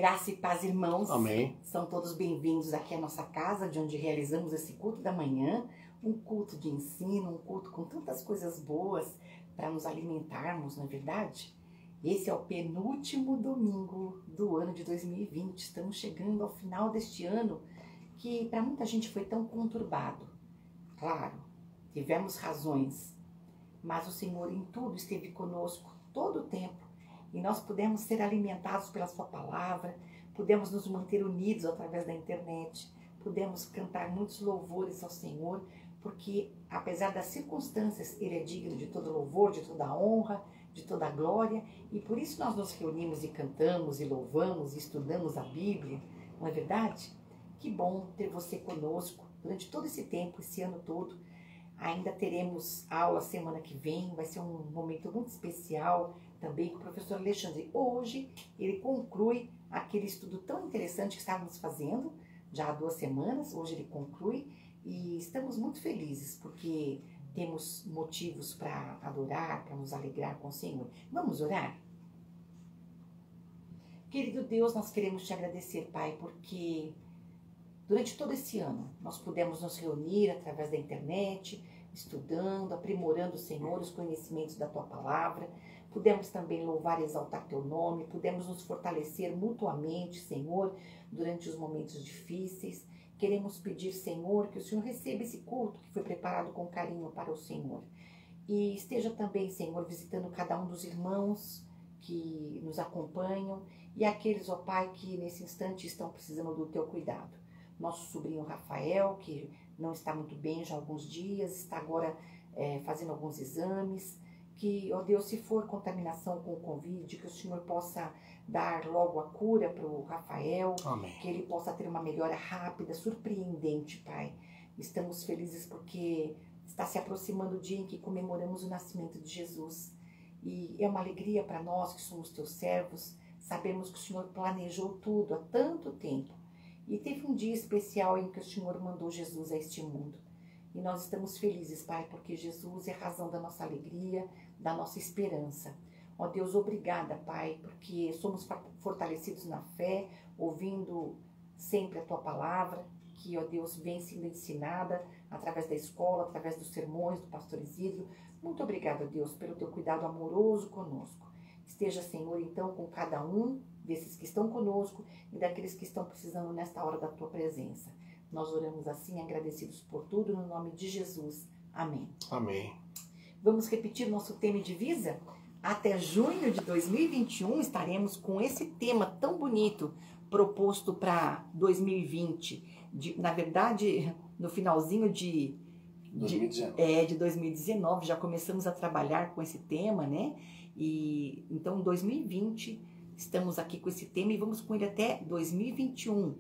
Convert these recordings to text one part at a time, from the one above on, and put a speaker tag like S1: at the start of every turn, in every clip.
S1: Graça e paz, irmãos.
S2: Amém.
S1: São todos bem-vindos aqui à nossa casa, de onde realizamos esse culto da manhã. Um culto de ensino, um culto com tantas coisas boas para nos alimentarmos, não é verdade? Esse é o penúltimo domingo do ano de 2020. Estamos chegando ao final deste ano, que para muita gente foi tão conturbado. Claro, tivemos razões, mas o Senhor em tudo esteve conosco todo o tempo. E nós pudemos ser alimentados pela sua palavra, pudemos nos manter unidos através da internet, pudemos cantar muitos louvores ao Senhor, porque apesar das circunstâncias, Ele é digno de todo louvor, de toda honra, de toda glória, e por isso nós nos reunimos e cantamos e louvamos e estudamos a Bíblia, não é verdade? Que bom ter você conosco durante todo esse tempo, esse ano todo. Ainda teremos aula semana que vem, vai ser um momento muito especial também com o professor Alexandre. Hoje ele conclui aquele estudo tão interessante que estávamos fazendo já há 2 semanas, hoje ele conclui e estamos muito felizes porque temos motivos para adorar, para nos alegrar com o Senhor. Vamos orar? Querido Deus, nós queremos te agradecer, Pai, porque durante todo esse ano nós pudemos nos reunir através da internet, estudando, aprimorando, Senhor, os conhecimentos da Tua Palavra. Pudemos também louvar e exaltar Teu nome, pudemos nos fortalecer mutuamente, Senhor, durante os momentos difíceis. Queremos pedir, Senhor, que o Senhor receba esse culto que foi preparado com carinho para o Senhor. E esteja também, Senhor, visitando cada um dos irmãos que nos acompanham e aqueles, ó Pai, que nesse instante estão precisando do Teu cuidado. Nosso sobrinho Rafael, que não está muito bem já há alguns dias, está agora fazendo alguns exames. Que, ó Deus, se for contaminação com o Covid, que o Senhor possa dar logo a cura para o Rafael.
S2: Amém.
S1: Que ele possa ter uma melhora rápida, surpreendente, Pai. Estamos felizes porque está se aproximando o dia em que comemoramos o nascimento de Jesus. E é uma alegria para nós que somos Teus servos. Sabemos que o Senhor planejou tudo há tanto tempo. E teve um dia especial em que o Senhor mandou Jesus a este mundo. E nós estamos felizes, Pai, porque Jesus é a razão da nossa alegria, da nossa esperança. Ó Deus, obrigada, Pai, porque somos fortalecidos na fé, ouvindo sempre a Tua palavra, que, ó Deus, vem sendo ensinada através da escola, através dos sermões do pastor Isidro. Muito obrigada, Deus, pelo Teu cuidado amoroso conosco. Esteja, Senhor, então, com cada um desses que estão conosco e daqueles que estão precisando nesta hora da Tua presença. Nós oramos assim, agradecidos por tudo, no nome de Jesus. Amém.
S2: Amém.
S1: Vamos repetir nosso tema e divisa? Até junho de 2021 estaremos com esse tema tão bonito proposto para 2020. Na verdade, no finalzinho de 2019, já começamos a trabalhar com esse tema, né? E então, em 2020, estamos aqui com esse tema e vamos com ele até 2021.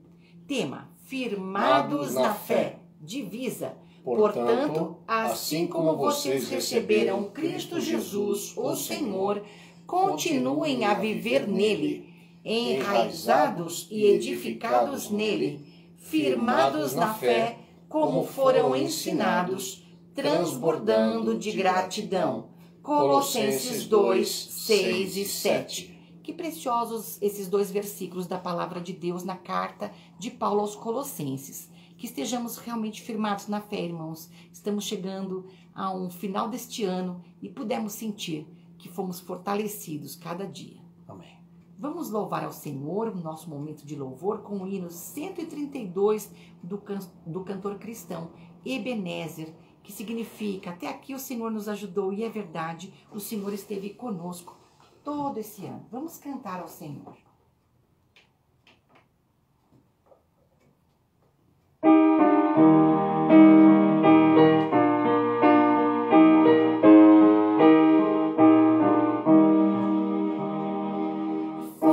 S1: Tema: Firmados na fé. Divisa. Portanto, assim como vocês receberam Cristo Jesus, o Senhor, continuem a viver nele, enraizados e edificados nele, firmados na fé, como foram ensinados, transbordando de gratidão. Colossenses 2, 6 e 7. Que preciosos esses 2 versículos da palavra de Deus na carta de Paulo aos Colossenses. Que estejamos realmente firmados na fé, irmãos. Estamos chegando a um final deste ano e pudemos sentir que fomos fortalecidos cada dia.
S2: Amém.
S1: Vamos louvar ao Senhor o nosso momento de louvor com o hino 132 do cantor cristão Ebenezer, que significa: até aqui o Senhor nos ajudou e é verdade, o Senhor esteve conosco todo esse ano. Vamos cantar ao Senhor.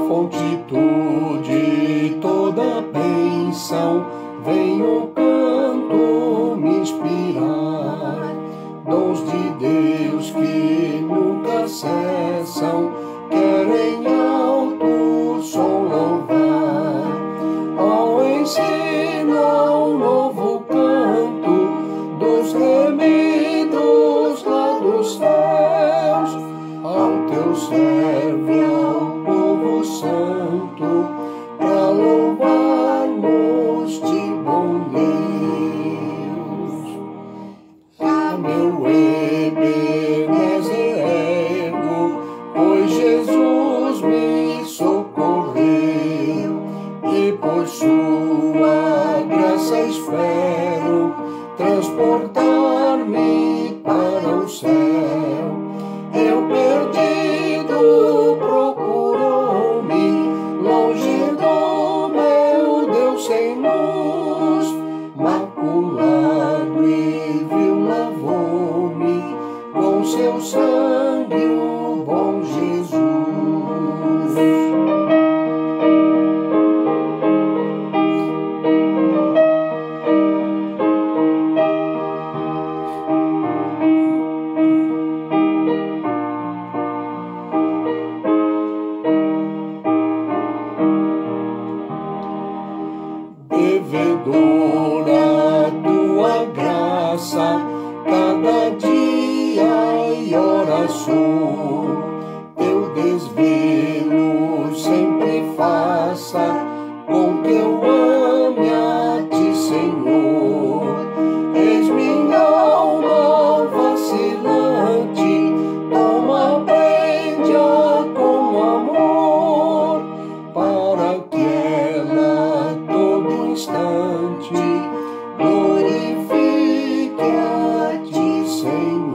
S2: Fonte de toda bênção, vem o canto me inspirar. Dons de Deus que nunca cessam, quero em alto transportar-me para o céu. Eu perdido procurou-me, longe do meu Deus sem luz, maculado e vil lavou-me com seu sangue o bom Jesus. Devedora tua graça, cada dia e hora sou, teu desvelo sempre faça, com que eu ame a ti, Senhor. És minha alma vacilante, toma, prende-a com amor, para que ela todo instante glorifique a ti, Senhor.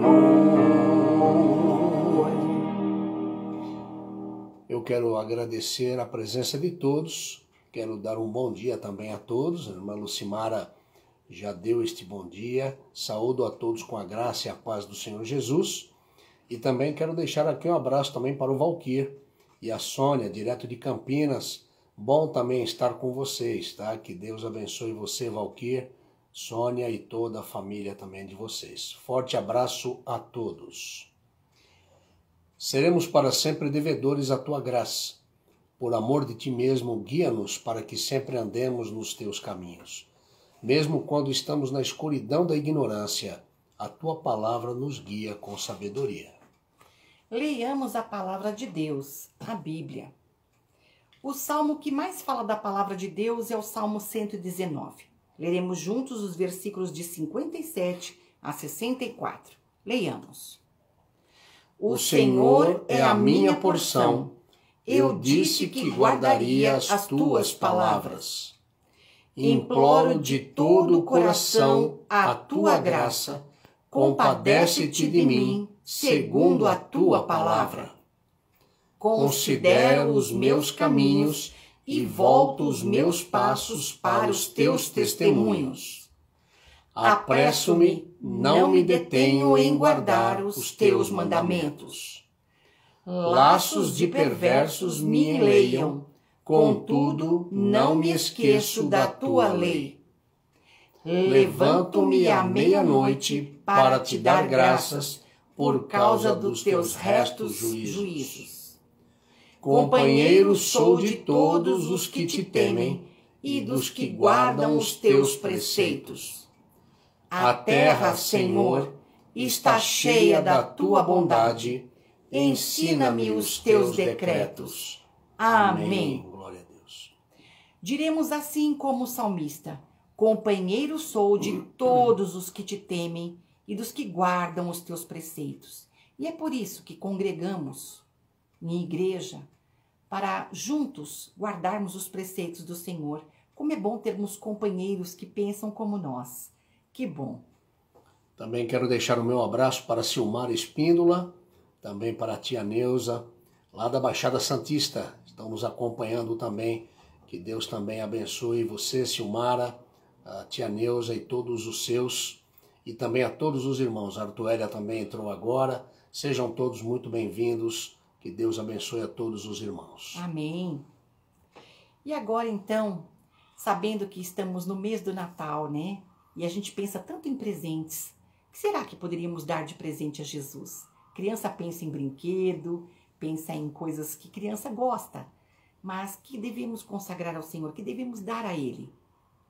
S2: Eu quero agradecer a presença de todos, quero dar um bom dia também a todos. A irmã Lucimara já deu este bom dia, saúdo a todos com a graça e a paz do Senhor Jesus, e também quero deixar aqui um abraço também para o Valquir e a Sônia, direto de Campinas. Bom também estar com vocês, tá? Que Deus abençoe você, Valquir, Sônia e toda a família também de vocês. Forte abraço a todos. Seremos para sempre devedores à tua graça. Por amor de ti mesmo, guia-nos para que sempre andemos nos teus caminhos. Mesmo quando estamos na escuridão da ignorância, a tua palavra nos guia com sabedoria.
S1: Leiamos a palavra de Deus, a Bíblia. O salmo que mais fala da palavra de Deus é o Salmo 119. Leremos juntos os versículos de 57 a 64. Leiamos.
S2: O Senhor é a minha porção. Eu disse que guardaria as tuas palavras. Imploro de todo o coração a tua graça. Compadece-te de mim, segundo a tua palavra. Considero os meus caminhos e volto os meus passos para os teus testemunhos. Apresso-me, não me detenho em guardar os teus mandamentos. Laços de perversos me enleiam, contudo não me esqueço da tua lei. Levanto-me à meia-noite para te dar graças por causa dos teus restos juízos. Companheiro sou de todos os que te temem e dos que guardam os teus preceitos. A terra, Senhor, está cheia da tua bondade. Ensina-me os teus decretos. Amém.
S1: Glória a Deus. Diremos assim como o salmista: companheiro sou de todos os que te temem e dos que guardam os teus preceitos. E é por isso que congregamos em igreja, para juntos guardarmos os preceitos do Senhor. Como é bom termos companheiros que pensam como nós. Que bom.
S2: Também quero deixar o meu abraço para Silmar Espíndola, também para a tia Neuza, lá da Baixada Santista. Estão nos acompanhando também. Que Deus também abençoe você, Silmara, a tia Neuza e todos os seus. E também a todos os irmãos. A Artuélia também entrou agora. Sejam todos muito bem-vindos. Que Deus abençoe a todos os irmãos.
S1: Amém. E agora então, sabendo que estamos no mês do Natal, né? E a gente pensa tanto em presentes. O que será que poderíamos dar de presente a Jesus? Criança pensa em brinquedo, pensa em coisas que criança gosta, mas que devemos consagrar ao Senhor, que devemos dar a Ele.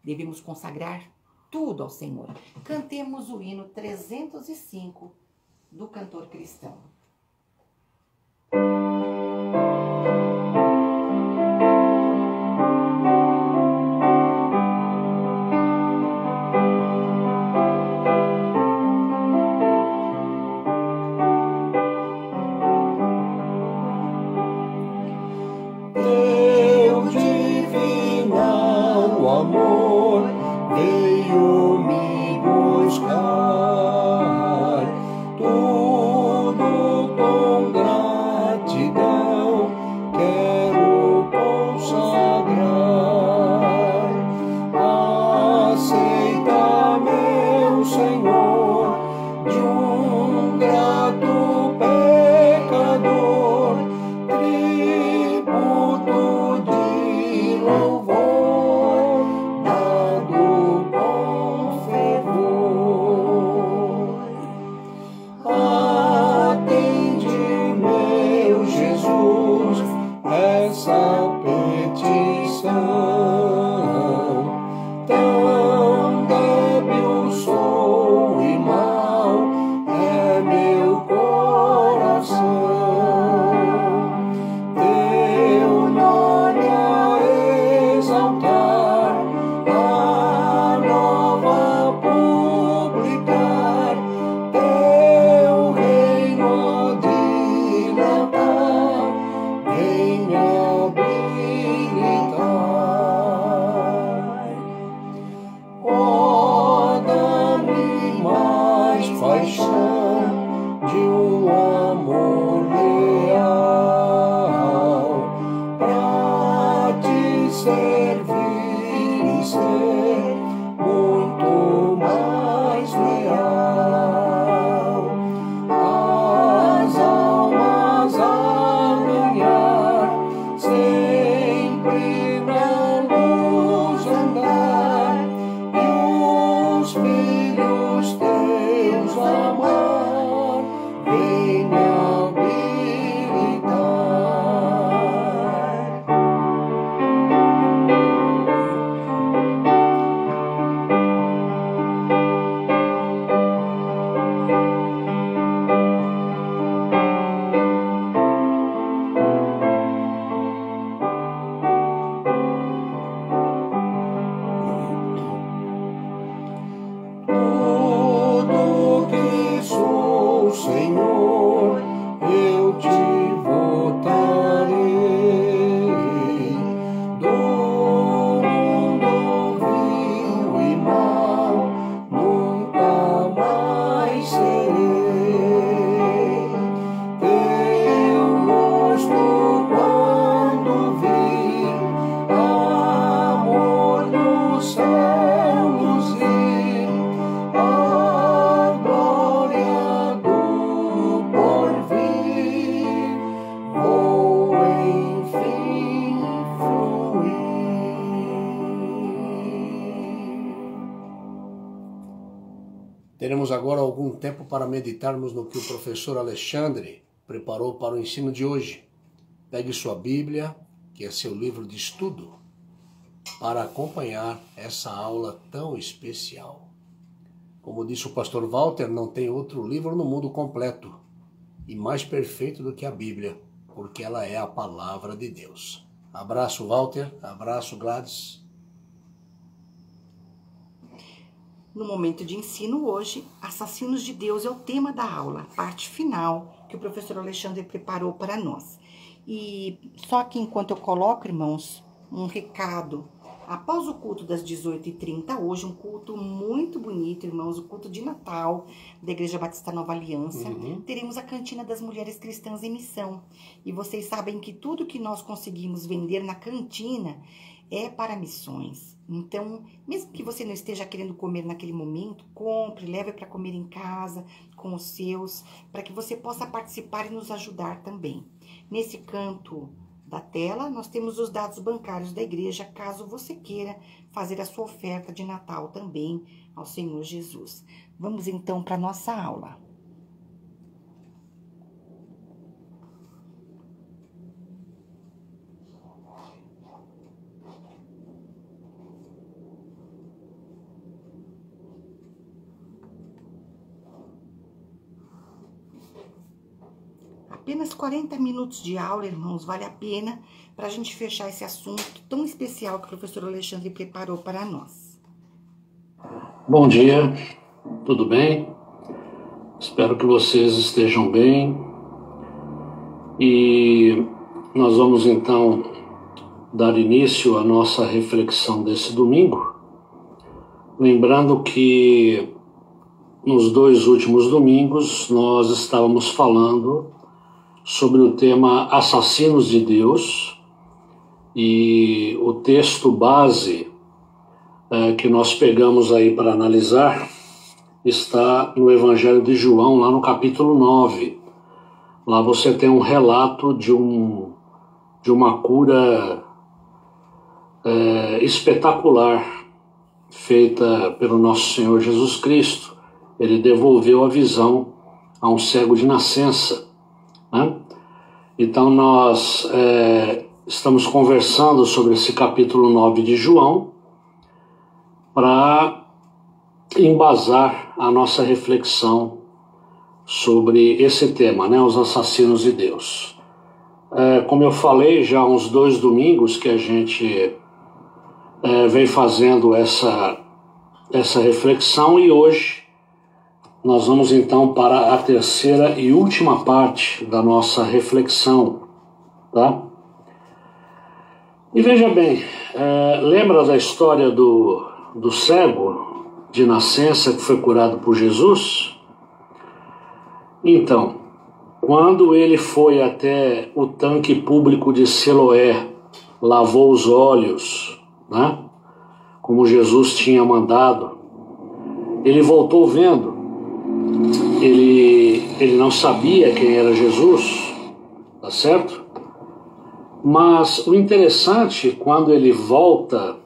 S1: Devemos consagrar tudo ao Senhor. Cantemos o hino 305 do cantor cristão.
S2: Teremos agora algum tempo para meditarmos no que o professor Alexandre preparou para o ensino de hoje. Pegue sua Bíblia, que é seu livro de estudo, para acompanhar essa aula tão especial. Como disse o pastor Walter, não tem outro livro no mundo completo e mais perfeito do que a Bíblia, porque ela é a palavra de Deus. Abraço, Walter. Abraço, Gladys.
S1: No momento de ensino hoje, Assassinos de Deus é o tema da aula, parte final que o professor Alexandre preparou para nós. E só que enquanto eu coloco, irmãos, um recado. Após o culto das 18h30, hoje um culto muito bonito, irmãos, o culto de Natal da Igreja Batista Nova Aliança, teremos a Cantina das Mulheres Cristãs em Missão. E vocês sabem que tudo que nós conseguimos vender na cantina é para missões. Então, mesmo que você não esteja querendo comer naquele momento, compre, leve para comer em casa, com os seus, para que você possa participar e nos ajudar também. Nesse canto da tela, nós temos os dados bancários da igreja, caso você queira fazer a sua oferta de Natal também ao Senhor Jesus. Vamos então para a nossa aula. Apenas 40 minutos de aula, irmãos, vale a pena para a gente fechar esse assunto tão especial que o professor Alexandre preparou para nós.
S3: Bom dia, tudo bem? Espero que vocês estejam bem. E nós vamos então dar início à nossa reflexão desse domingo, lembrando que nos 2 últimos domingos nós estávamos falando sobre o tema Assassinos de Deus, e o texto base que nós pegamos aí para analisar está no Evangelho de João, lá no capítulo 9. Lá você tem um relato de uma cura espetacular feita pelo nosso Senhor Jesus Cristo. Ele devolveu a visão a um cego de nascença. Então nós estamos conversando sobre esse capítulo 9 de João para embasar a nossa reflexão sobre esse tema, os assassinos de Deus. Como eu falei, já há uns 2 domingos que a gente vem fazendo essa reflexão, e hoje nós vamos então para a terceira e última parte da nossa reflexão, tá? E veja bem, lembra da história do cego de nascença que foi curado por Jesus? Então, quando ele foi até o tanque público de Siloé, lavou os olhos, como Jesus tinha mandado, ele voltou vendo. Ele não sabia quem era Jesus, tá certo? Mas o interessante, quando ele volta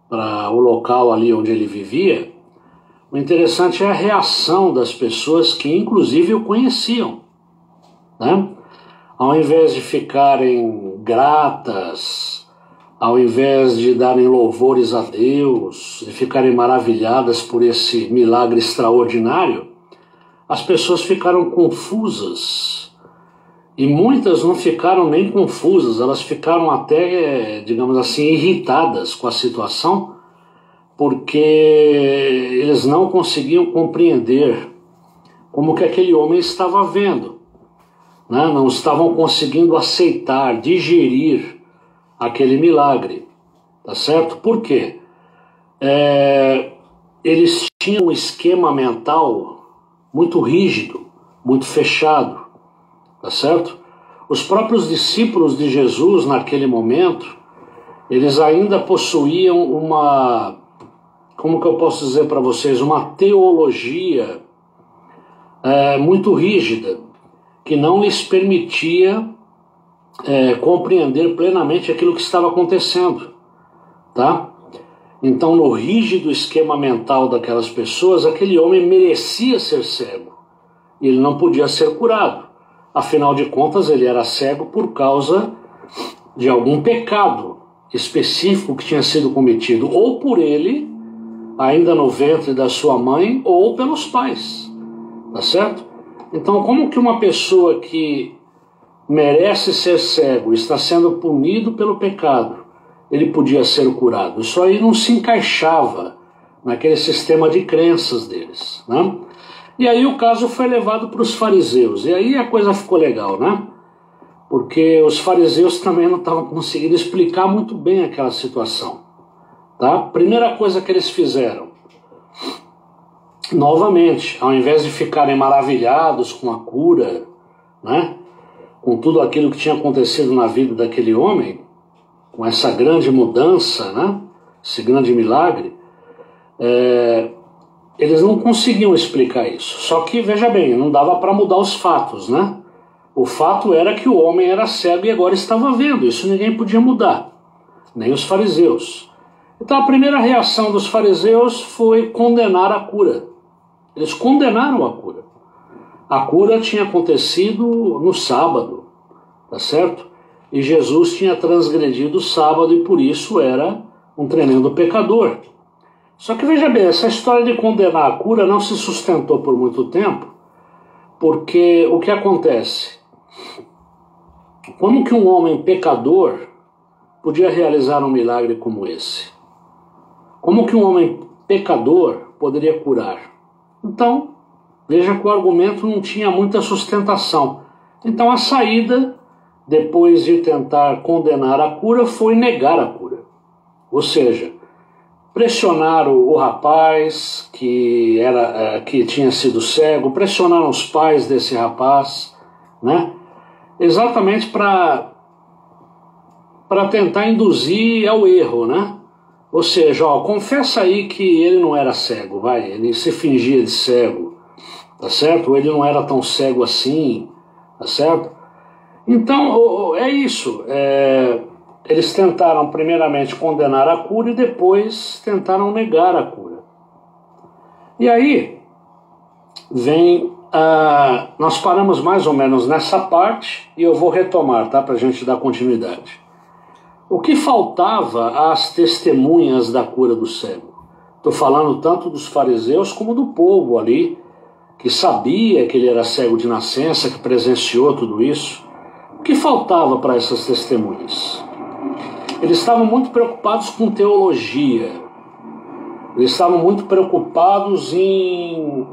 S3: para o local ali onde ele vivia, o interessante é a reação das pessoas que inclusive o conheciam, Ao invés de ficarem gratas, ao invés de darem louvores a Deus, de ficarem maravilhadas por esse milagre extraordinário, as pessoas ficaram confusas. E muitas não ficaram nem confusas, elas ficaram até, digamos assim, irritadas com a situação, porque eles não conseguiam compreender como que aquele homem estava vendo, não estavam conseguindo aceitar, digerir aquele milagre, tá certo? Por quê? Eles tinham um esquema mental muito rígido, muito fechado, tá certo? Os próprios discípulos de Jesus naquele momento, eles ainda possuíam como que eu posso dizer para vocês, uma teologia muito rígida, que não lhes permitia compreender plenamente aquilo que estava acontecendo, tá? Então, no rígido esquema mental daquelas pessoas, aquele homem merecia ser cego. E ele não podia ser curado. Afinal de contas, ele era cego por causa de algum pecado específico que tinha sido cometido, ou por ele, ainda no ventre da sua mãe, ou pelos pais. Tá certo? Então, como que uma pessoa que merece ser cego, está sendo punido pelo pecado, ele podia ser curado? Isso aí não se encaixava naquele sistema de crenças deles, né? E aí o caso foi levado para os fariseus, e aí a coisa ficou legal, né? Porque os fariseus também não estavam conseguindo explicar muito bem aquela situação, tá? Primeira coisa que eles fizeram, novamente, ao invés de ficarem maravilhados com a cura, né, com tudo aquilo que tinha acontecido na vida daquele homem, com essa grande mudança, né, esse grande milagre, eles não conseguiam explicar isso. Só que, veja bem, não dava para mudar os fatos, né? O fato era que o homem era cego e agora estava vendo. Isso ninguém podia mudar, nem os fariseus. Então a primeira reação dos fariseus foi condenar a cura. Eles condenaram a cura. A cura tinha acontecido no sábado, tá certo? E Jesus tinha transgredido o sábado e por isso era um tremendo pecador. Só que veja bem, essa história de condenar a cura não se sustentou por muito tempo, porque o que acontece? Como que um homem pecador podia realizar um milagre como esse? Como que um homem pecador poderia curar? Então, veja que o argumento não tinha muita sustentação. Então a saída, depois de tentar condenar a cura, foi negar a cura. Ou seja, pressionar o rapaz que tinha sido cego, pressionaram os pais desse rapaz, né? Exatamente para tentar induzir ao erro, né? Ou seja, confessa aí que ele não era cego, ele se fingia de cego, tá certo? Ou ele não era tão cego assim, tá certo? Então, é isso. Eles tentaram primeiramente condenar a cura e depois tentaram negar a cura. E aí, nós paramos mais ou menos nessa parte e eu vou retomar, tá? Para a gente dar continuidade. O que faltava às testemunhas da cura do cego? Estou falando tanto dos fariseus como do povo ali, que sabia que ele era cego de nascença, que presenciou tudo isso. O que faltava para essas testemunhas? Eles estavam muito preocupados com teologia. Eles estavam muito preocupados em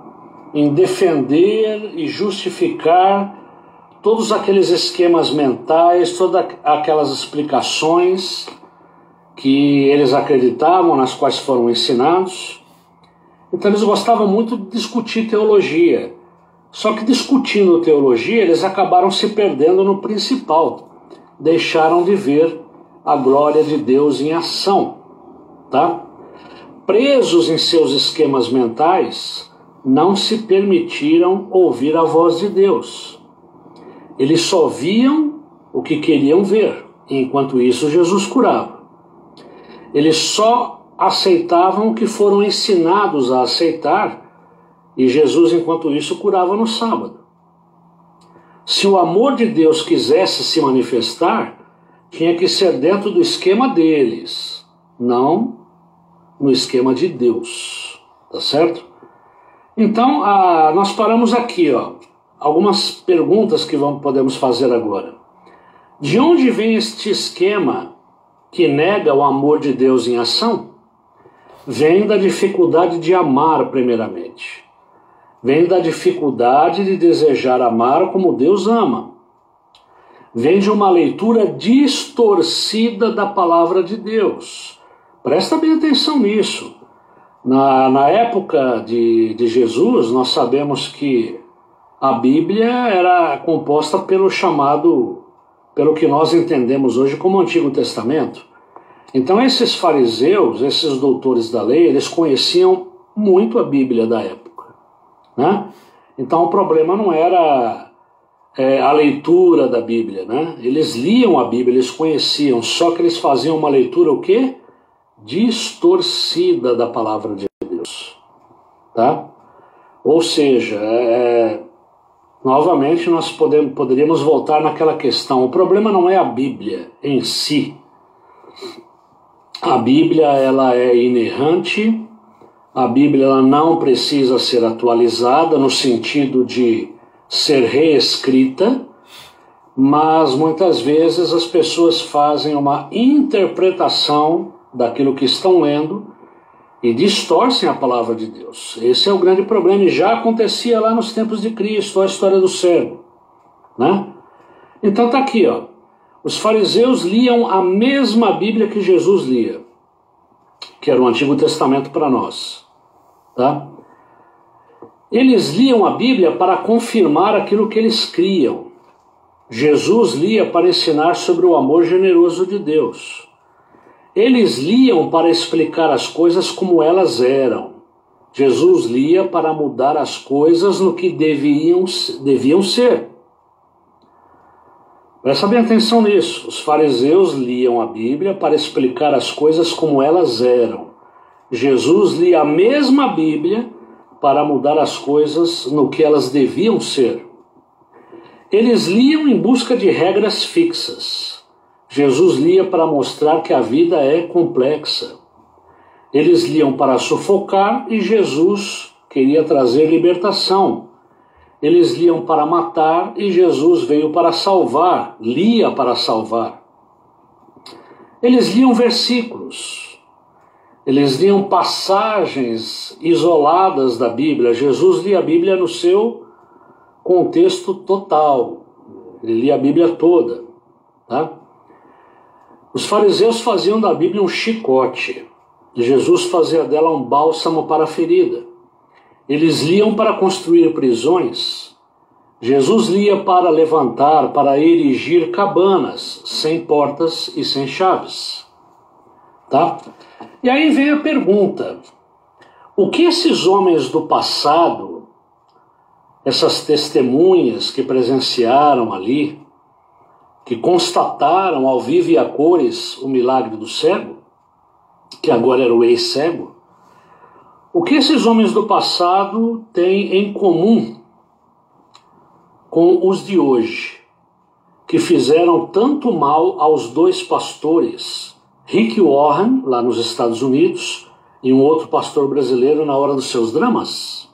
S3: defender e justificar todos aqueles esquemas mentais, todas aquelas explicações que eles acreditavam, nas quais foram ensinados. Então eles gostavam muito de discutir teologia. Só que discutindo teologia, eles acabaram se perdendo no principal. Deixaram de ver a glória de Deus em ação, tá? Presos em seus esquemas mentais, não se permitiram ouvir a voz de Deus. Eles só viam o que queriam ver, enquanto isso Jesus curava. Eles só aceitavam o que foram ensinados a aceitar, e Jesus, enquanto isso, curava no sábado. Se o amor de Deus quisesse se manifestar, tinha que ser dentro do esquema deles, não no esquema de Deus, tá certo? Então, nós paramos aqui, algumas perguntas que podemos fazer agora. De onde vem este esquema que nega o amor de Deus em ação? Vem da dificuldade de amar, primeiramente. Vem da dificuldade de desejar amar como Deus ama. Vem de uma leitura distorcida da palavra de Deus. Presta bem atenção nisso. Na época de Jesus, nós sabemos que a Bíblia era composta pelo que nós entendemos hoje como Antigo Testamento. Então esses fariseus, esses doutores da lei, eles conheciam muito a Bíblia da época, né? Então o problema não era a leitura da Bíblia, né? Eles liam a Bíblia, eles conheciam, só que eles faziam uma leitura o quê? distorcida da palavra de Deus, tá? Ou seja, novamente nós poderíamos voltar naquela questão. O problema não é a Bíblia em si. A Bíblia, ela é inerrante. A Bíblia, ela não precisa ser atualizada no sentido de ser reescrita, mas muitas vezes as pessoas fazem uma interpretação daquilo que estão lendo e distorcem a palavra de Deus. Esse é o grande problema, e já acontecia lá nos tempos de Cristo, a história do servo, né? Então tá aqui, ó. Os fariseus liam a mesma Bíblia que Jesus lia, que era o Antigo Testamento para nós, tá? Eles liam a Bíblia para confirmar aquilo que eles criam. Jesus lia para ensinar sobre o amor generoso de Deus. Eles liam para explicar as coisas como elas eram. Jesus lia para mudar as coisas no que deviam ser. Presta bem atenção nisso. Os fariseus liam a Bíblia para explicar as coisas como elas eram. Jesus lia a mesma Bíblia para mudar as coisas no que elas deviam ser. Eles liam em busca de regras fixas. Jesus lia para mostrar que a vida é complexa. Eles liam para sufocar e Jesus queria trazer libertação. Eles liam para matar e Jesus veio para salvar, lia para salvar. Eles liam versículos. Eles liam passagens isoladas da Bíblia. Jesus lia a Bíblia no seu contexto total. Ele lia a Bíblia toda, tá? Os fariseus faziam da Bíblia um chicote. Jesus fazia dela um bálsamo para a ferida. Eles liam para construir prisões. Jesus lia para levantar, para erigir cabanas, sem portas e sem chaves, tá? E aí vem a pergunta: o que esses homens do passado, essas testemunhas que presenciaram ali, que constataram ao vivo e a cores o milagre do cego, que agora era o ex-cego, o que esses homens do passado têm em comum com os de hoje, que fizeram tanto mal aos dois pastores, Rick Warren, lá nos Estados Unidos, e um outro pastor brasileiro na hora dos seus dramas?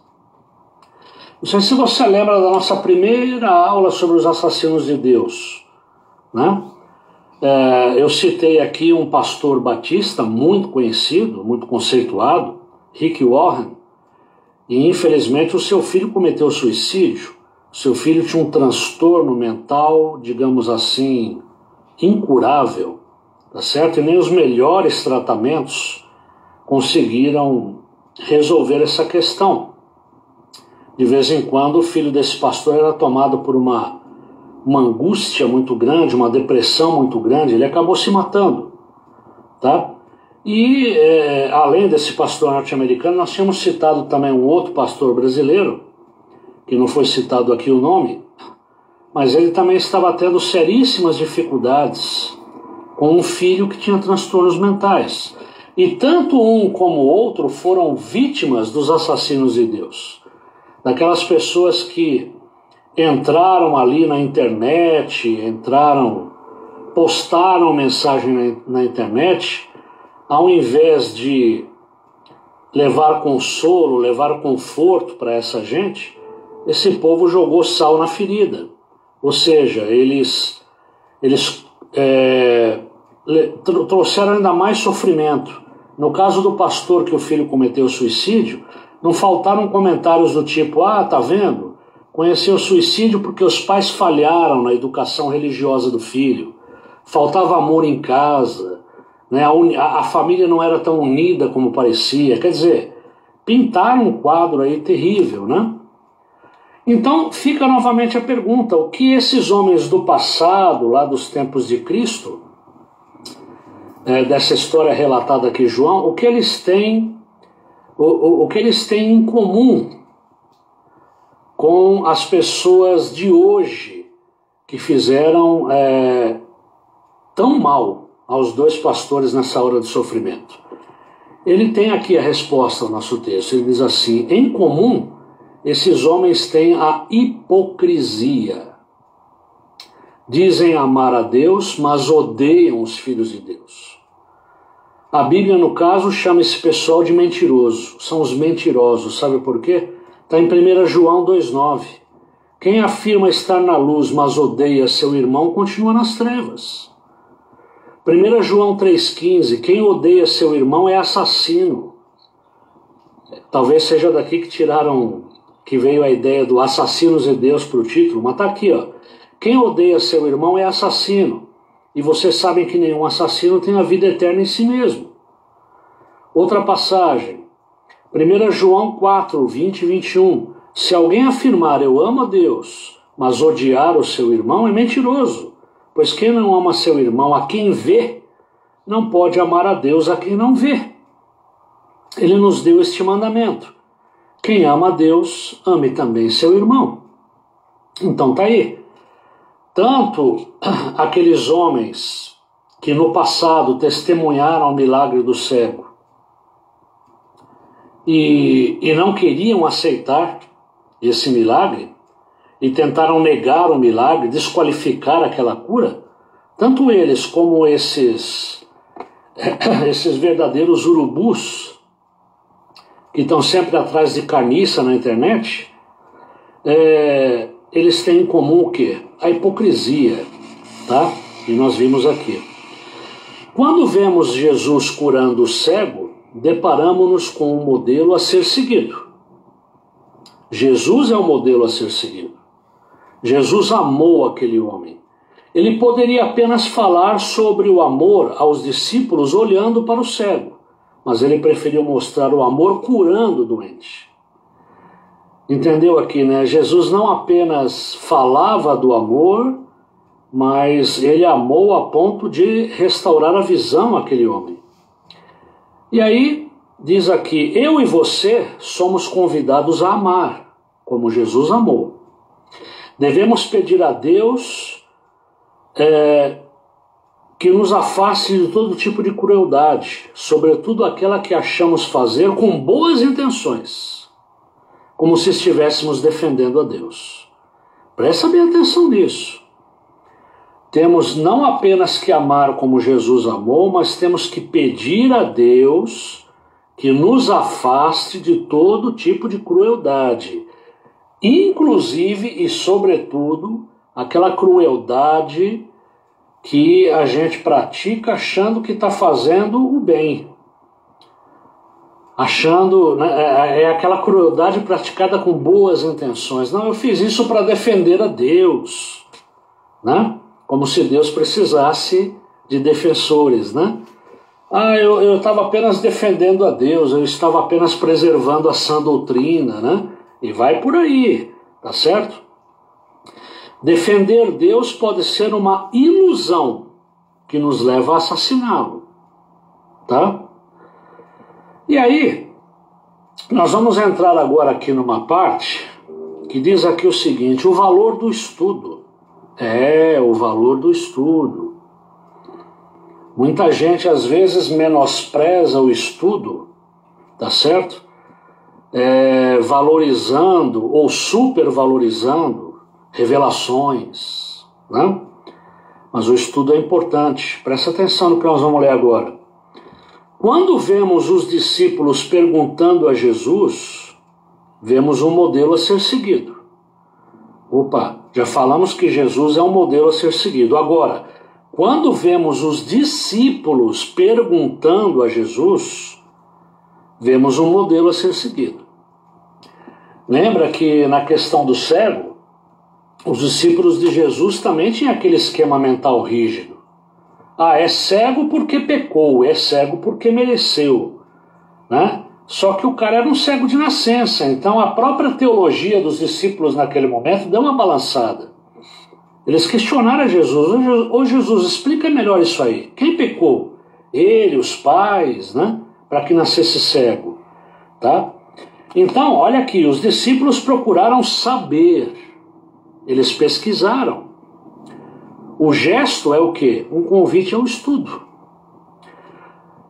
S3: Não sei se você lembra da nossa primeira aula sobre os assassinos de Deus, né? Eu citei aqui um pastor batista muito conhecido, muito conceituado, Rick Warren, e infelizmente o seu filho cometeu suicídio. O seu filho tinha um transtorno mental, digamos assim, incurável, tá certo? E nem os melhores tratamentos conseguiram resolver essa questão. De vez em quando o filho desse pastor era tomado por uma angústia muito grande, uma depressão muito grande, ele acabou se matando, tá? E além desse pastor norte-americano, nós tínhamos citado também um outro pastor brasileiro, que não foi citado aqui o nome, mas ele também estava tendo seríssimas dificuldades com um filho que tinha transtornos mentais. E tanto um como o outro foram vítimas dos assassinos de Deus, daquelas pessoas que entraram ali na internet, postaram mensagem na internet, ao invés de levar consolo, levar conforto para essa gente, esse povo jogou sal na ferida. Ou seja, eles trouxeram ainda mais sofrimento. No caso do pastor que o filho cometeu suicídio, não faltaram comentários do tipo: ah, tá vendo? Conheceu o suicídio porque os pais falharam na educação religiosa do filho, faltava amor em casa, né? A família não era tão unida como parecia. Quer dizer, pintaram um quadro aí terrível, né? Então fica novamente a pergunta: o que esses homens do passado, lá dos tempos de Cristo, dessa história relatada aqui João, o que eles têm em comum com as pessoas de hoje que fizeram tão mal aos dois pastores nessa hora de sofrimento? ele tem aqui a resposta ao nosso texto. Ele diz assim: em comum, esses homens têm a hipocrisia. Dizem amar a Deus, mas odeiam os filhos de Deus. A Bíblia, no caso, chama esse pessoal de mentiroso. São os mentirosos. Sabe por quê? Está em 1 João 2,9. Quem afirma estar na luz, mas odeia seu irmão, continua nas trevas. 1 João 3,15. Quem odeia seu irmão é assassino. Talvez seja daqui que veio a ideia do Assassinos de Deus para o título, mas está aqui, ó. Quem odeia seu irmão é assassino, e vocês sabem que nenhum assassino tem a vida eterna em si mesmo. Outra passagem, 1 João 4, 20 e 21. Se alguém afirmar eu amo a Deus, mas odiar o seu irmão é mentiroso, pois quem não ama seu irmão a quem vê, não pode amar a Deus a quem não vê. Ele nos deu este mandamento: quem ama a Deus, ame também seu irmão. Então está aí. Tanto aqueles homens que no passado testemunharam o milagre do cego e não queriam aceitar esse milagre e tentaram negar o milagre, desqualificar aquela cura, tanto eles como esses verdadeiros urubus que estão sempre atrás de carniça na internet, eles têm em comum o quê? A hipocrisia, tá? E nós vimos aqui. Quando vemos Jesus curando o cego, deparamos-nos com um modelo a ser seguido. Jesus é o modelo a ser seguido. Jesus amou aquele homem. Ele poderia apenas falar sobre o amor aos discípulos olhando para o cego, mas ele preferiu mostrar o amor curando o doente. Entendeu aqui, né? Jesus não apenas falava do amor, mas ele amou a ponto de restaurar a visão àquele homem. E aí, diz aqui, eu e você somos convidados a amar, como Jesus amou. Devemos pedir a Deus que nos afaste de todo tipo de crueldade, sobretudo aquela que achamos fazer com boas intenções, como se estivéssemos defendendo a Deus. Presta bem atenção nisso. Temos não apenas que amar como Jesus amou, mas temos que pedir a Deus que nos afaste de todo tipo de crueldade, inclusive e sobretudo aquela crueldade que a gente pratica achando que está fazendo o bem. Achando, né, é aquela crueldade praticada com boas intenções. Não, eu fiz isso para defender a Deus, né? Como se Deus precisasse de defensores, né? Eu estava apenas defendendo a Deus, eu estava apenas preservando a sã doutrina, né? E vai por aí, tá certo? Defender Deus pode ser uma ilusão que nos leva a assassiná-lo, tá? E aí, nós vamos entrar agora aqui numa parte que diz aqui o seguinte: o valor do estudo. O valor do estudo. Muita gente às vezes menospreza o estudo, tá certo? Valorizando ou supervalorizando revelações, né? Mas o estudo é importante. Presta atenção no que nós vamos ler agora. Quando vemos os discípulos perguntando a Jesus, vemos um modelo a ser seguido. Já falamos que Jesus é um modelo a ser seguido. Agora, quando vemos os discípulos perguntando a Jesus, vemos um modelo a ser seguido. Lembra que na questão do cego, os discípulos de Jesus também tinham aquele esquema mental rígido. É cego porque pecou, é cego porque mereceu, né? Só que o cara era um cego de nascença, então a própria teologia dos discípulos naquele momento deu uma balançada. Eles questionaram a Jesus: ô Jesus, explica melhor isso aí. Quem pecou? Ele, os pais, né? Para que nascesse cego, tá? Então, olha aqui, os discípulos procuraram saber, eles pesquisaram. O gesto é o quê? Um convite ao estudo.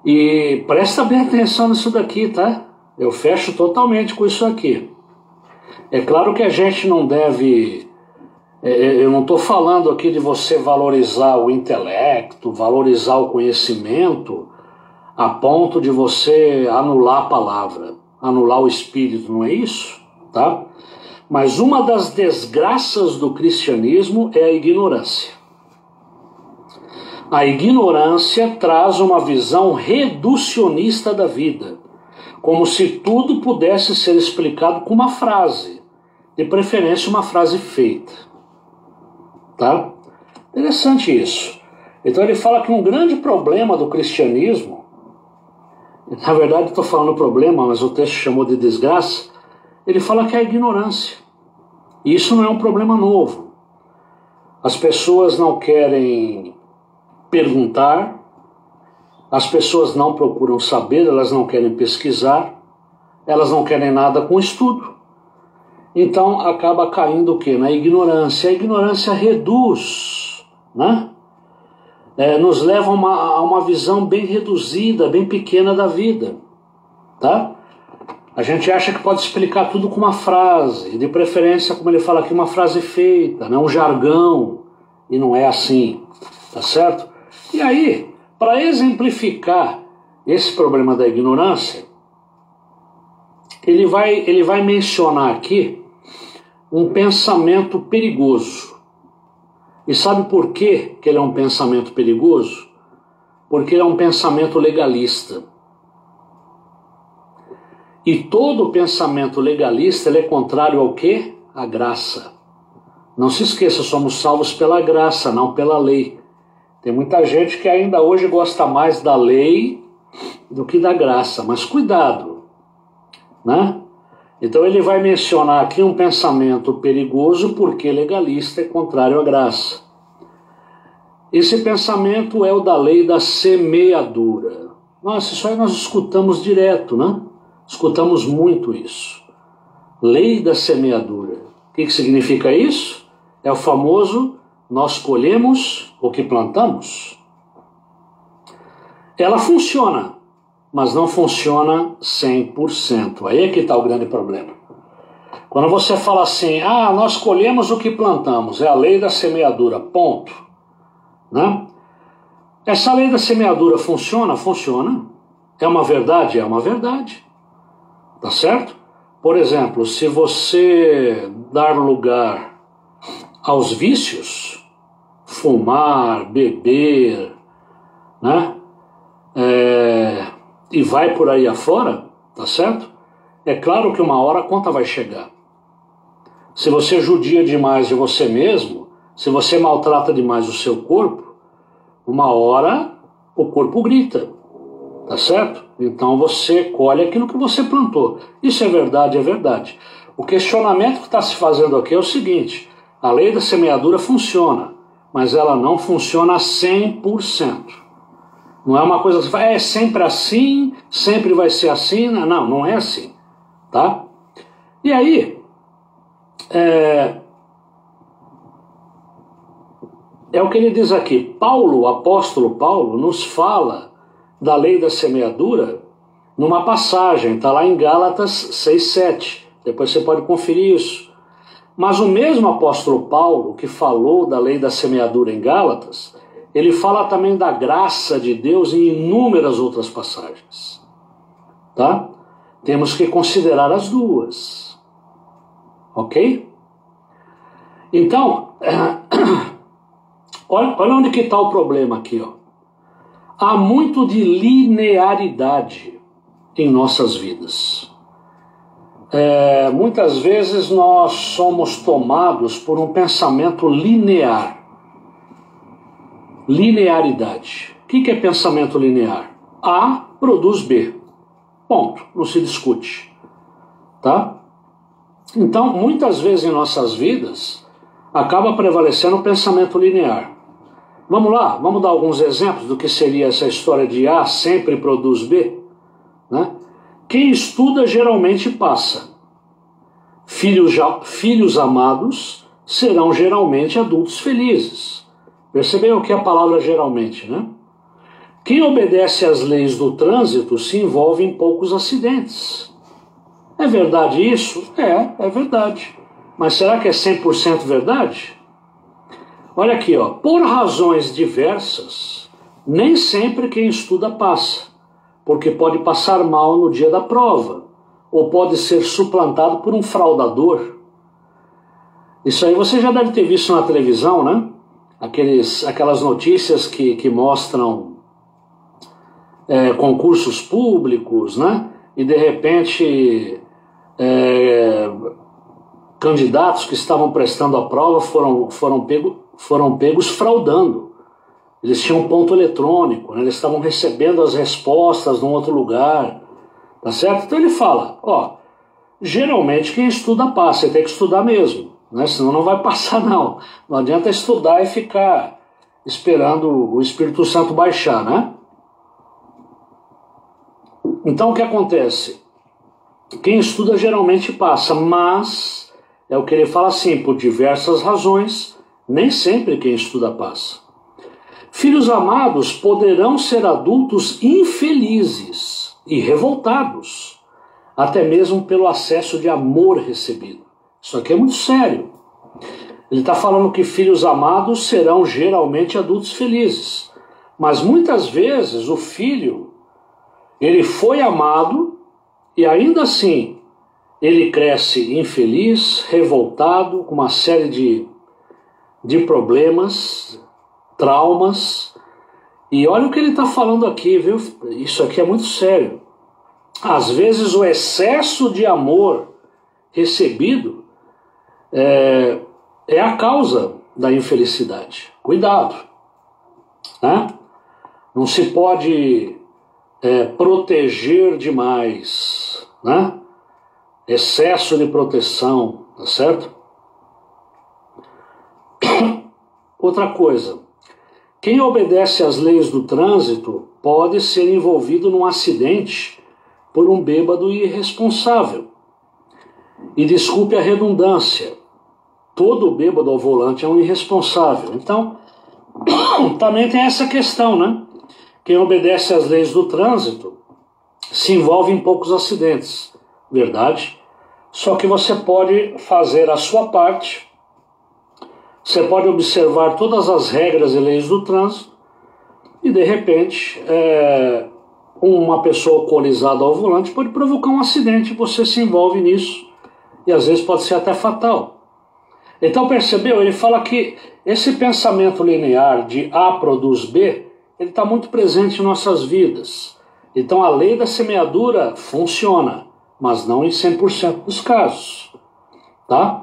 S3: E presta bem atenção nisso daqui, tá? Eu fecho totalmente com isso aqui. É claro que a gente não deve... Eu não estou falando aqui de você valorizar o intelecto, valorizar o conhecimento, a ponto de você anular a palavra, anular o espírito, não é isso? Tá? Mas uma das desgraças do cristianismo é a ignorância. A ignorância traz uma visão reducionista da vida, como se tudo pudesse ser explicado com uma frase, de preferência uma frase feita. Tá? Interessante isso. Então ele fala que um grande problema do cristianismo, na verdade estou falando problema, mas o texto chamou de desgraça, ele fala que é a ignorância. E isso não é um problema novo. As pessoas não querem perguntar, as pessoas não procuram saber, elas não querem pesquisar, elas não querem nada com estudo. Então acaba caindo o quê? Na ignorância. A ignorância reduz, né? Nos leva a uma visão bem reduzida, bem pequena da vida. Tá? A gente acha que pode explicar tudo com uma frase, de preferência, como ele fala aqui, uma frase feita, né? Um jargão, e não é assim, tá certo? E aí, para exemplificar esse problema da ignorância, ele vai mencionar aqui um pensamento perigoso. E sabe por que ele é um pensamento perigoso? Porque ele é um pensamento legalista. E todo pensamento legalista ele é contrário ao quê? À graça. Não se esqueça, somos salvos pela graça, não pela lei. Tem muita gente que ainda hoje gosta mais da lei do que da graça, mas cuidado, né? Então ele vai mencionar aqui um pensamento perigoso porque legalista é contrário à graça. Esse pensamento é o da lei da semeadura. Nossa, isso aí nós escutamos direto, né? Escutamos muito isso. Lei da semeadura. O que significa isso? É o famoso nós colhemos o que plantamos. Ela funciona, mas não funciona 100%. Aí é que está o grande problema. Quando você fala assim, nós colhemos o que plantamos, é a lei da semeadura, ponto. Né? Essa lei da semeadura funciona? Funciona. É uma verdade? É uma verdade. Tá certo? Por exemplo, se você dar lugar aos vícios, fumar, beber, né? E vai por aí afora, tá certo? É claro que uma hora a conta vai chegar. Se você judia demais de você mesmo, se você maltrata demais o seu corpo, uma hora o corpo grita, tá certo? Então você colhe aquilo que você plantou. Isso é verdade, é verdade. O questionamento que está se fazendo aqui é o seguinte: a lei da semeadura funciona, mas ela não funciona 100%. Não é uma coisa que é sempre assim, sempre vai ser assim. Não, não é assim. Tá? E aí, é o que ele diz aqui. Paulo, o apóstolo Paulo, nos fala da lei da semeadura numa passagem, está lá em Gálatas 6:7. Depois você pode conferir isso. Mas o mesmo apóstolo Paulo que falou da lei da semeadura em Gálatas, ele fala também da graça de Deus em inúmeras outras passagens. Tá? Temos que considerar as duas. Ok? Então, olha onde que está o problema aqui. Ó. Há muito de linearidade em nossas vidas. Muitas vezes nós somos tomados por um pensamento linear. Linearidade. O que é pensamento linear? A produz B. Ponto. Não se discute. Tá? Então, muitas vezes em nossas vidas, acaba prevalecendo o pensamento linear. Vamos lá, vamos dar alguns exemplos do que seria essa história de A sempre produz B. Né? Quem estuda geralmente passa. Filhos amados serão geralmente adultos felizes. Percebeu o que é a palavra geralmente, né? Quem obedece às leis do trânsito se envolve em poucos acidentes. É verdade isso? É verdade. Mas será que é 100% verdade? Olha aqui, ó. Por razões diversas, nem sempre quem estuda passa, porque pode passar mal no dia da prova, ou pode ser suplantado por um fraudador. Isso aí você já deve ter visto na televisão, né? Aquelas notícias que mostram concursos públicos, né? E de repente candidatos que estavam prestando a prova foram pegos fraudando. Eles tinham um ponto eletrônico, né? Eles estavam recebendo as respostas num outro lugar, tá certo? Então ele fala, ó, geralmente quem estuda passa, você tem que estudar mesmo, né? Senão não vai passar não. Não adianta estudar e ficar esperando o Espírito Santo baixar, né? Então o que acontece? Quem estuda geralmente passa, mas é o que ele fala assim, por diversas razões, nem sempre quem estuda passa. Filhos amados poderão ser adultos infelizes e revoltados, até mesmo pelo excesso de amor recebido. Isso aqui é muito sério. Ele está falando que filhos amados serão geralmente adultos felizes, mas muitas vezes o filho, ele foi amado e ainda assim ele cresce infeliz, revoltado, com uma série de problemas, traumas. E olha o que ele está falando aqui, viu? Isso aqui é muito sério. Às vezes o excesso de amor recebido é a causa da infelicidade. Cuidado, né? Não se pode proteger demais, né? Excesso de proteção, tá certo? Outra coisa, quem obedece às leis do trânsito pode ser envolvido num acidente por um bêbado irresponsável. E desculpe a redundância, todo bêbado ao volante é um irresponsável. Então, também tem essa questão, né? Quem obedece às leis do trânsito se envolve em poucos acidentes. Verdade? Só que você pode fazer a sua parte, você pode observar todas as regras e leis do trânsito e de repente uma pessoa alcoolizada ao volante pode provocar um acidente, você se envolve nisso e às vezes pode ser até fatal. Então percebeu? Ele fala que esse pensamento linear de A produz B, ele está muito presente em nossas vidas. Então a lei da semeadura funciona, mas não em 100% dos casos, tá?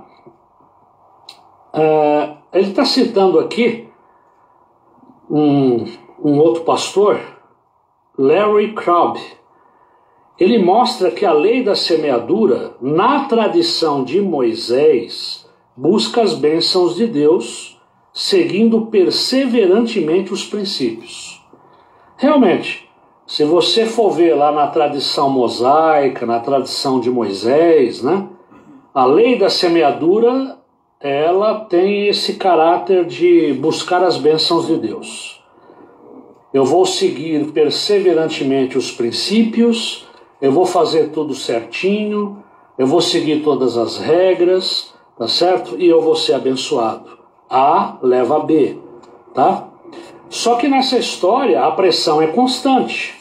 S3: Ele está citando aqui um outro pastor, Larry Crabb. Ele mostra que a lei da semeadura, na tradição de Moisés, busca as bênçãos de Deus, seguindo perseverantemente os princípios. Realmente, se você for ver lá na tradição mosaica, na tradição de Moisés, né, a lei da semeadura, ela tem esse caráter de buscar as bênçãos de Deus. Eu vou seguir perseverantemente os princípios, eu vou fazer tudo certinho, eu vou seguir todas as regras, tá certo? E eu vou ser abençoado. A leva a B, tá? Só que nessa história a pressão é constante.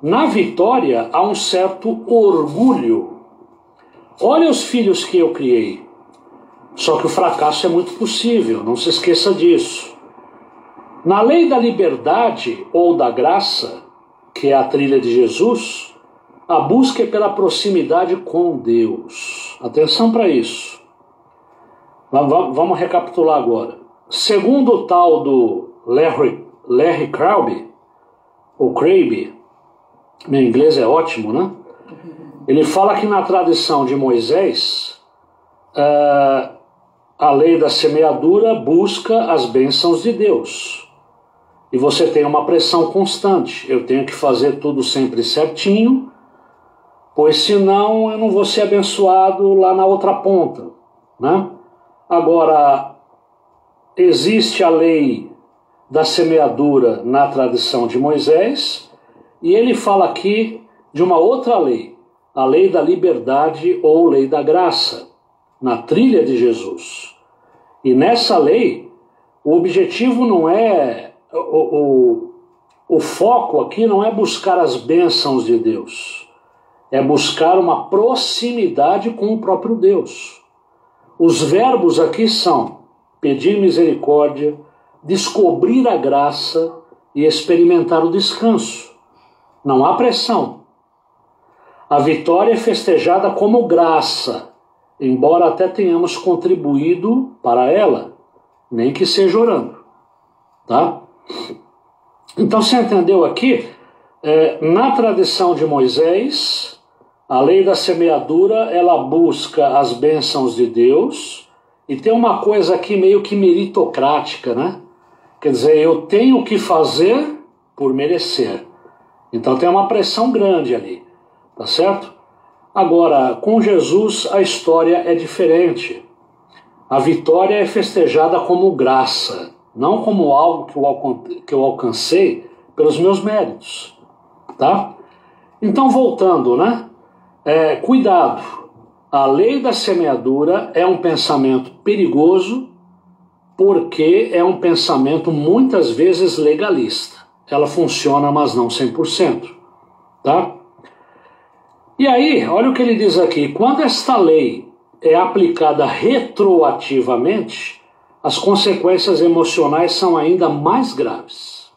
S3: Na vitória há um certo orgulho. Olha os filhos que eu criei. Só que o fracasso é muito possível, não se esqueça disso. Na lei da liberdade ou da graça, que é a trilha de Jesus, a busca é pela proximidade com Deus. Atenção para isso. Vamos recapitular agora. Segundo o tal do Larry Crabb, ou Crabb, meu inglês é ótimo, né? Ele fala que na tradição de Moisés, a lei da semeadura busca as bênçãos de Deus. E você tem uma pressão constante. Eu tenho que fazer tudo sempre certinho, pois senão eu não vou ser abençoado lá na outra ponta, né? Agora, existe a lei da semeadura na tradição de Moisés, e ele fala aqui de uma outra lei, a lei da liberdade ou lei da graça, na trilha de Jesus. E nessa lei, o objetivo não é, o foco aqui não é buscar as bênçãos de Deus, é buscar uma proximidade com o próprio Deus. Os verbos aqui são pedir misericórdia, descobrir a graça e experimentar o descanso. Não há pressão. A vitória é festejada como graça, embora até tenhamos contribuído para ela, nem que seja orando. Tá? Então você entendeu aqui? Na tradição de Moisés, a lei da semeadura, ela busca as bênçãos de Deus, e tem uma coisa aqui meio que meritocrática, né? Quer dizer, eu tenho que fazer por merecer. Então tem uma pressão grande ali, tá certo? Agora, com Jesus a história é diferente. A vitória é festejada como graça, não como algo que eu alcancei pelos meus méritos, tá? Então, voltando, né? Cuidado, a lei da semeadura é um pensamento perigoso, porque é um pensamento muitas vezes legalista. Ela funciona, mas não 100%. Tá? E aí, olha o que ele diz aqui. Quando esta lei é aplicada retroativamente, as consequências emocionais são ainda mais graves.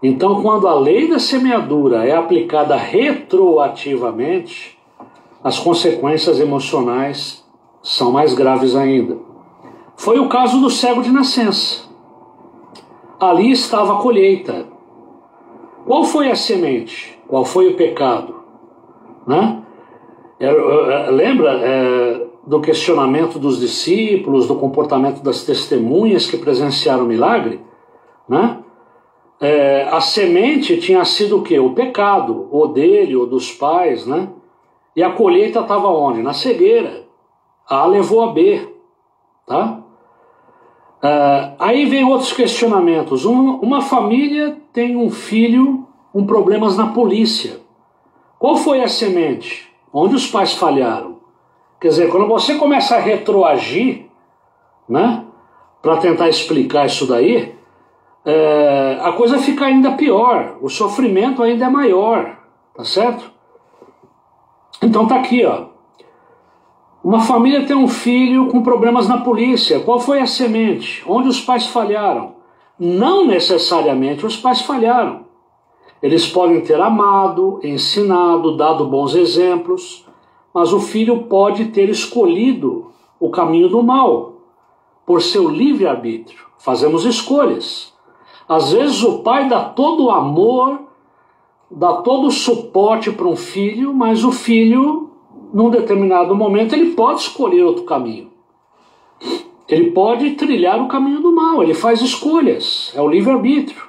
S3: Então, quando a lei da semeadura é aplicada retroativamente, as consequências emocionais são mais graves ainda. Foi o caso do cego de nascença. Ali estava a colheita. Qual foi a semente? Qual foi o pecado? Né? Lembra do questionamento dos discípulos, do comportamento das testemunhas que presenciaram o milagre? Né? A semente tinha sido o quê? O pecado, ou dele, ou dos pais, né? E a colheita estava onde? Na cegueira. A levou a B. Tá? Aí vem outros questionamentos. Uma família tem um filho com problemas na polícia. Qual foi a semente? Onde os pais falharam? Quer dizer, quando você começa a retroagir, né, para tentar explicar isso daí, a coisa fica ainda pior, o sofrimento ainda é maior, tá certo? Então tá aqui, ó. Uma família tem um filho com problemas na polícia. Qual foi a semente? Onde os pais falharam? Não necessariamente os pais falharam. Eles podem ter amado, ensinado, dado bons exemplos, mas o filho pode ter escolhido o caminho do mal, por seu livre-arbítrio. Fazemos escolhas. Às vezes o pai dá todo o amor, dá todo o suporte para um filho, mas o filho, num determinado momento, ele pode escolher outro caminho. Ele pode trilhar o caminho do mal, ele faz escolhas, é o livre-arbítrio.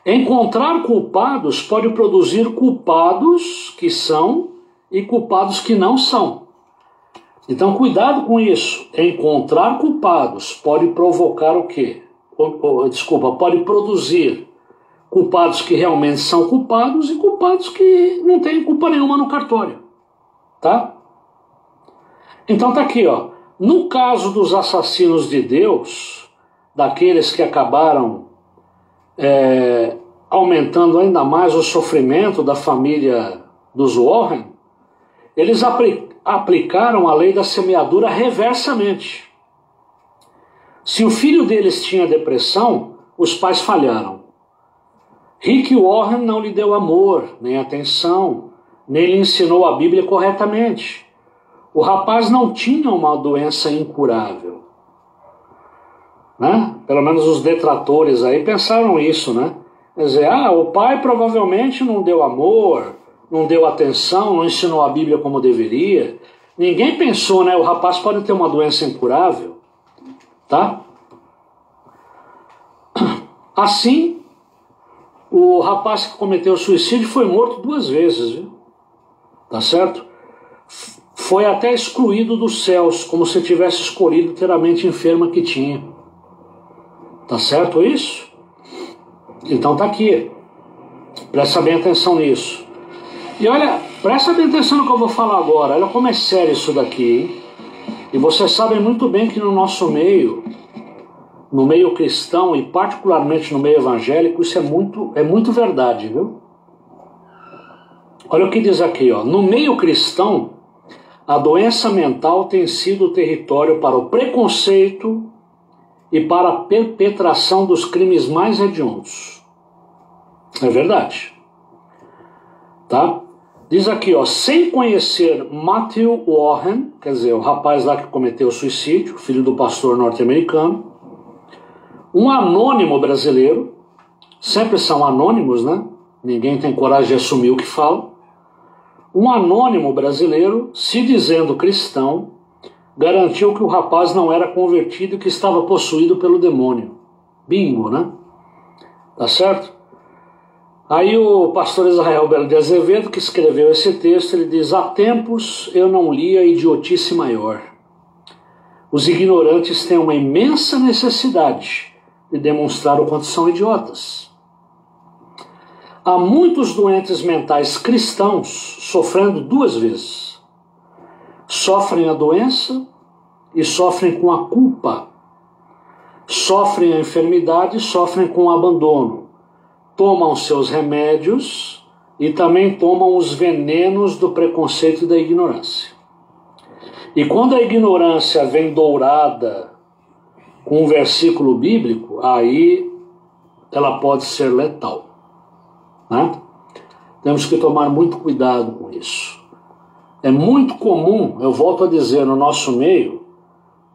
S3: Encontrar culpados pode produzir culpados que são e culpados que não são. Então, cuidado com isso. Encontrar culpados pode provocar o quê? Pode produzir culpados que realmente são culpados e culpados que não têm culpa nenhuma no cartório. Tá? Então tá aqui, ó. No caso dos assassinos de Deus, daqueles que acabaram aumentando ainda mais o sofrimento da família dos Warren, eles aplicaram a lei da semeadura reversamente. Se o filho deles tinha depressão, os pais falharam. Rick Warren não lhe deu amor, nem atenção, nem lhe ensinou a Bíblia corretamente. O rapaz não tinha uma doença incurável. Né? Pelo menos os detratores aí pensaram isso, né? Quer dizer, o pai provavelmente não deu amor, não deu atenção, não ensinou a Bíblia como deveria. Ninguém pensou, né? O rapaz pode ter uma doença incurável. Tá? Assim, o rapaz que cometeu suicídio foi morto 2 vezes, viu? Tá certo? Foi até excluído dos céus, como se tivesse escolhido ter a mente enferma que tinha. Tá certo isso? Então tá aqui. Presta bem atenção nisso. E olha, presta bem atenção no que eu vou falar agora. Olha como é sério isso daqui, hein? E vocês sabem muito bem que no nosso meio, no meio cristão e particularmente no meio evangélico, isso é muito verdade, viu? Olha o que diz aqui, ó. No meio cristão, a doença mental tem sido o território para o preconceito e para a perpetração dos crimes mais hediondos. É verdade. Tá? Diz aqui, ó, sem conhecer Matthew Warren, quer dizer, o rapaz lá que cometeu suicídio, filho do pastor norte-americano, um anônimo brasileiro, sempre são anônimos, né? Ninguém tem coragem de assumir o que fala. Um anônimo brasileiro, se dizendo cristão, garantiu que o rapaz não era convertido e que estava possuído pelo demônio. Bingo, né? Tá certo? Aí o pastor Israel Belo de Azevedo, que escreveu esse texto, ele diz: há tempos eu não li a idiotice maior. Os ignorantes têm uma imensa necessidade de demonstrar o quanto são idiotas. Há muitos doentes mentais cristãos sofrendo duas vezes. Sofrem a doença e sofrem com a culpa. Sofrem a enfermidade e sofrem com o abandono. Tomam seus remédios e também tomam os venenos do preconceito e da ignorância. E quando a ignorância vem dourada com um versículo bíblico, aí ela pode ser letal. Né? Temos que tomar muito cuidado com isso. É muito comum, eu volto a dizer, no nosso meio,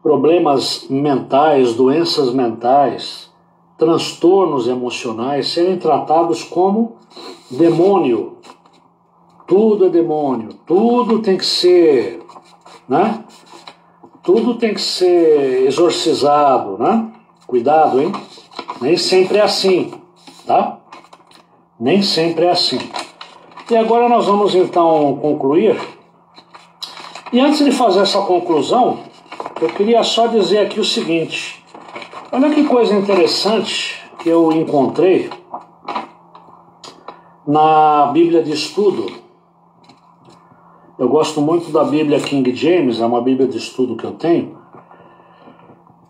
S3: problemas mentais, doenças mentais, transtornos emocionais serem tratados como demônio. Tudo é demônio, tudo tem que ser, né? Tudo tem que ser exorcizado, né? Cuidado, hein? Nem sempre é assim, tá? Nem sempre é assim. E agora nós vamos então concluir. E antes de fazer essa conclusão, eu queria só dizer aqui o seguinte. Olha que coisa interessante que eu encontrei na Bíblia de Estudo. Eu gosto muito da Bíblia King James, é uma Bíblia de estudo que eu tenho,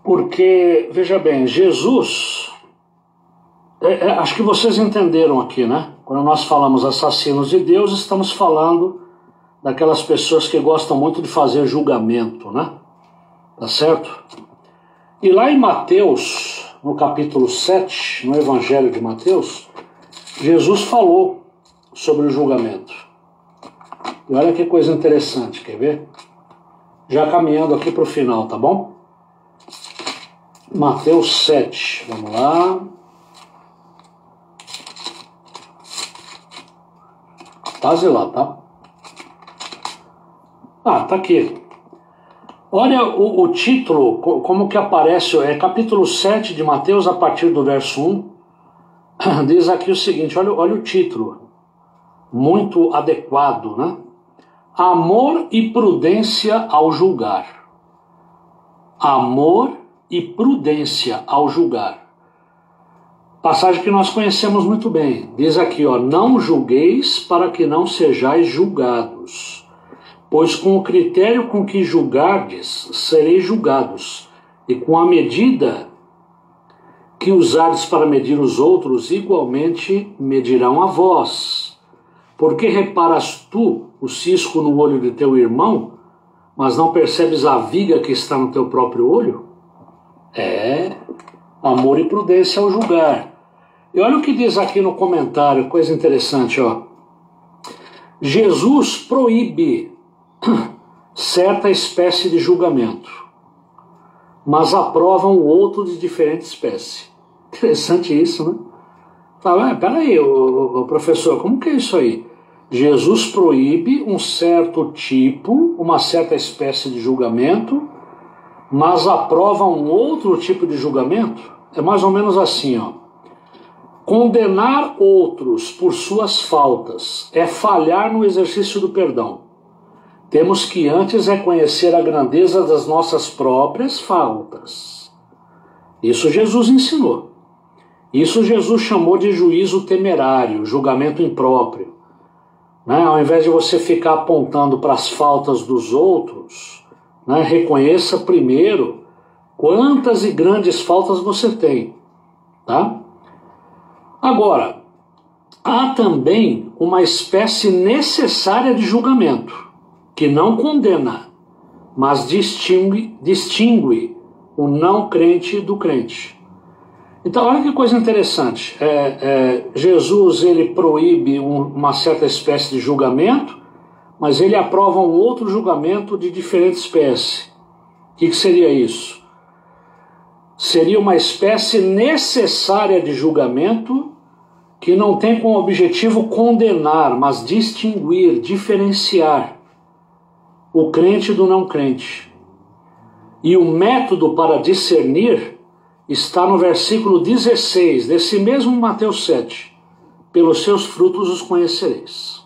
S3: porque, veja bem, Jesus, acho que vocês entenderam aqui, né? Quando nós falamos assassinos de Deus, estamos falando daquelas pessoas que gostam muito de fazer julgamento, né? Tá certo? E lá em Mateus, no capítulo 7, no Evangelho de Mateus, Jesus falou sobre o julgamento. E olha que coisa interessante, quer ver? Já caminhando aqui para o final, tá bom? Mateus 7, vamos lá. Quase lá, tá? Ah, tá aqui. Olha o título, como que aparece, é capítulo 7 de Mateus, a partir do verso 1, diz aqui o seguinte, olha o título, muito adequado, né? Amor e prudência ao julgar. Amor e prudência ao julgar. Passagem que nós conhecemos muito bem, diz aqui, ó, não julgueis para que não sejais julgados. Pois com o critério com que julgardes, sereis julgados, e com a medida que usardes para medir os outros, igualmente medirão a vós. Porque reparas tu o cisco no olho de teu irmão, mas não percebes a viga que está no teu próprio olho? É amor e prudência ao julgar. E olha o que diz aqui no comentário, coisa interessante, ó. Jesus proíbe certa espécie de julgamento, mas aprovam o outro de diferente espécie. Interessante isso, né? Fala, peraí, professor, como que é isso aí? Jesus proíbe um certo tipo, uma certa espécie de julgamento, mas aprova um outro tipo de julgamento? É mais ou menos assim, ó. Condenar outros por suas faltas é falhar no exercício do perdão. Temos que antes reconhecer a grandeza das nossas próprias faltas. Isso Jesus ensinou. Isso Jesus chamou de juízo temerário, julgamento impróprio. Né? Ao invés de você ficar apontando para as faltas dos outros, né, reconheça primeiro quantas e grandes faltas você tem. Tá? Agora, há também uma espécie necessária de julgamento, que não condena, mas distingue o não crente do crente. Então, olha que coisa interessante. Jesus ele proíbe uma certa espécie de julgamento, mas ele aprova um outro julgamento de diferente espécie. O que seria isso? Seria uma espécie necessária de julgamento que não tem como objetivo condenar, mas distinguir, diferenciar o crente do não crente. E o método para discernir está no versículo 16 desse mesmo Mateus 7. Pelos seus frutos os conhecereis.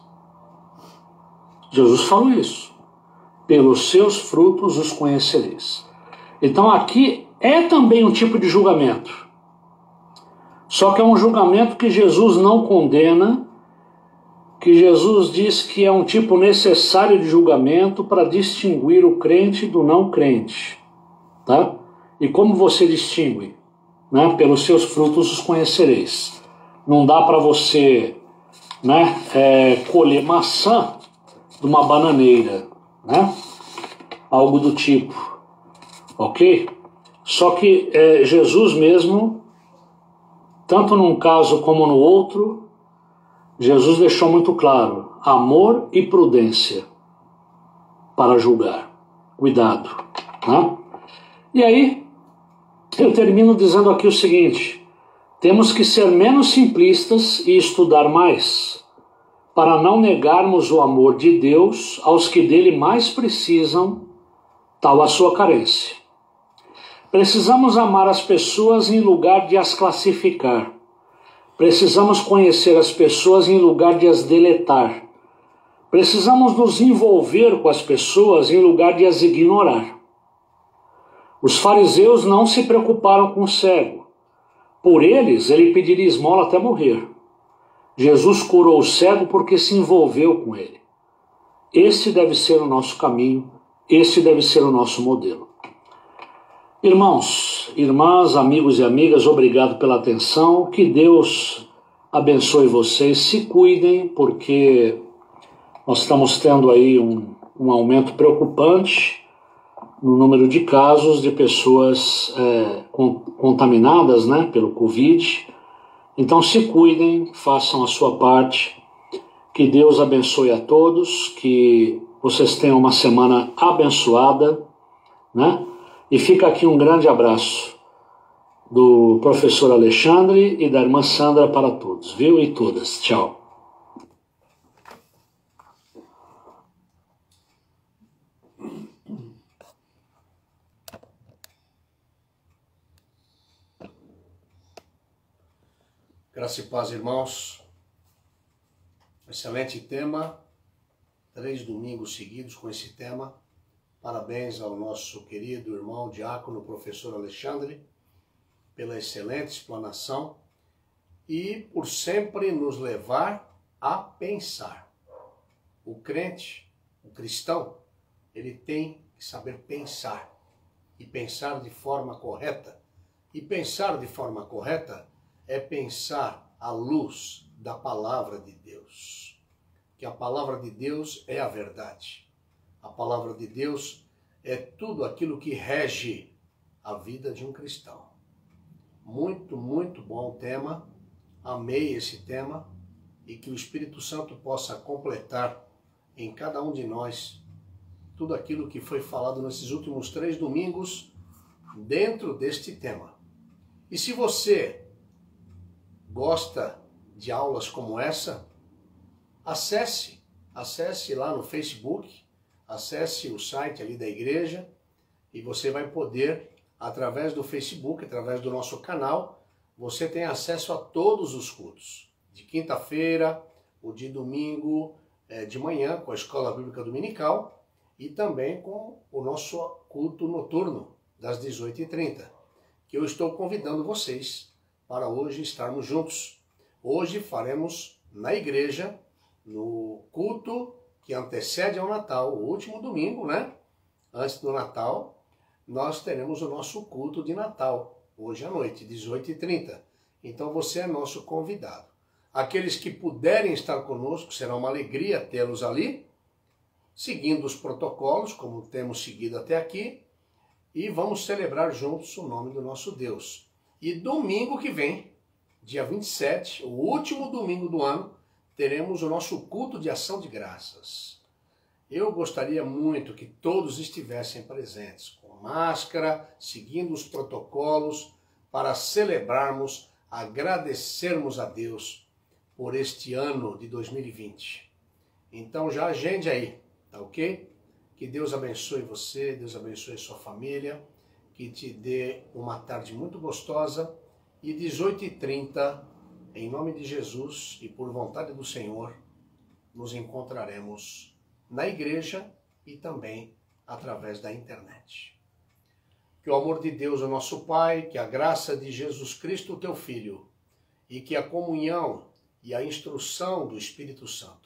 S3: Jesus falou isso. Pelos seus frutos os conhecereis. Então aqui é também um tipo de julgamento. Só que é um julgamento que Jesus não condena, que Jesus diz que é um tipo necessário de julgamento para distinguir o crente do não crente. Tá? E como você distingue? Né? Pelos seus frutos os conhecereis. Não dá para você, né, colher maçã de uma bananeira, né? Algo do tipo, ok? Só que Jesus mesmo, tanto num caso como no outro, Jesus deixou muito claro: amor e prudência para julgar. Cuidado, né? E aí, eu termino dizendo aqui o seguinte: temos que ser menos simplistas e estudar mais, para não negarmos o amor de Deus aos que dele mais precisam, tal a sua carência. Precisamos amar as pessoas em lugar de as classificar. Precisamos conhecer as pessoas em lugar de as deletar. Precisamos nos envolver com as pessoas em lugar de as ignorar. Os fariseus não se preocuparam com o cego. Por eles, ele pediria esmola até morrer. Jesus curou o cego porque se envolveu com ele. Esse deve ser o nosso caminho, esse deve ser o nosso modelo. Irmãos, irmãs, amigos e amigas, obrigado pela atenção. Que Deus abençoe vocês. Se cuidem, porque nós estamos tendo aí um aumento preocupante no número de casos de pessoas contaminadas, né, pelo Covid. Então se cuidem, façam a sua parte. Que Deus abençoe a todos, que vocês tenham uma semana abençoada, né? E fica aqui um grande abraço do professor Alexandre e da irmã Sandra para todos, viu? E todas. Tchau.
S2: Graça e paz, irmãos. Excelente tema. 3 domingos seguidos com esse tema. Parabéns ao nosso querido irmão diácono, professor Alexandre, pela excelente explanação e por sempre nos levar a pensar. O crente, o cristão, ele tem que saber pensar e pensar de forma correta. E pensar de forma correta é pensar à luz da palavra de Deus. Que a palavra de Deus é a verdade. A palavra de Deus é tudo aquilo que rege a vida de um cristão. Muito, muito bom tema. Amei esse tema e que o Espírito Santo possa completar em cada um de nós tudo aquilo que foi falado nesses últimos 3 domingos dentro deste tema. E se você gosta de aulas como essa, acesse lá no Facebook, acesse o site ali da igreja e você vai poder, através do Facebook, através do nosso canal, você tem acesso a todos os cultos. De quinta-feira, o de domingo de manhã, com a Escola Bíblica Dominical e também com o nosso culto noturno, das 18h30. que eu estou convidando vocês para hoje estarmos juntos. Hoje faremos na igreja, no culto que antecede ao Natal, o último domingo, né? Antes do Natal, nós teremos o nosso culto de Natal, hoje à noite, 18h30. Então você é nosso convidado. Aqueles que puderem estar conosco, será uma alegria tê-los ali, seguindo os protocolos, como temos seguido até aqui, e vamos celebrar juntos o nome do nosso Deus. E domingo que vem, dia 27, o último domingo do ano, teremos o nosso culto de ação de graças. Eu gostaria muito que todos estivessem presentes, com máscara, seguindo os protocolos, para celebrarmos, agradecermos a Deus por este ano de 2020. Então já agende aí, tá ok? Que Deus abençoe você, Deus abençoe sua família, que te dê uma tarde muito gostosa, e 18h30, em nome de Jesus e por vontade do Senhor, nos encontraremos na igreja e também através da internet. Que o amor de Deus, o nosso Pai, que a graça de Jesus Cristo, teu Filho, e que a comunhão e a instrução do Espírito Santo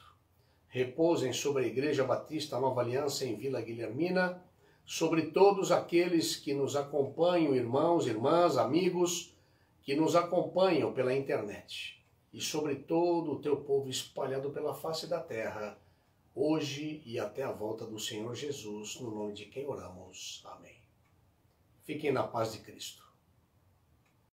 S2: repousem sobre a Igreja Batista Nova Aliança em Vila Guilhermina, sobre todos aqueles que nos acompanham, irmãos, irmãs, amigos, que nos acompanham pela internet, e sobre todo o teu povo espalhado pela face da terra, hoje e até a volta do Senhor Jesus, no nome de quem oramos. Amém. Fiquem na paz de Cristo.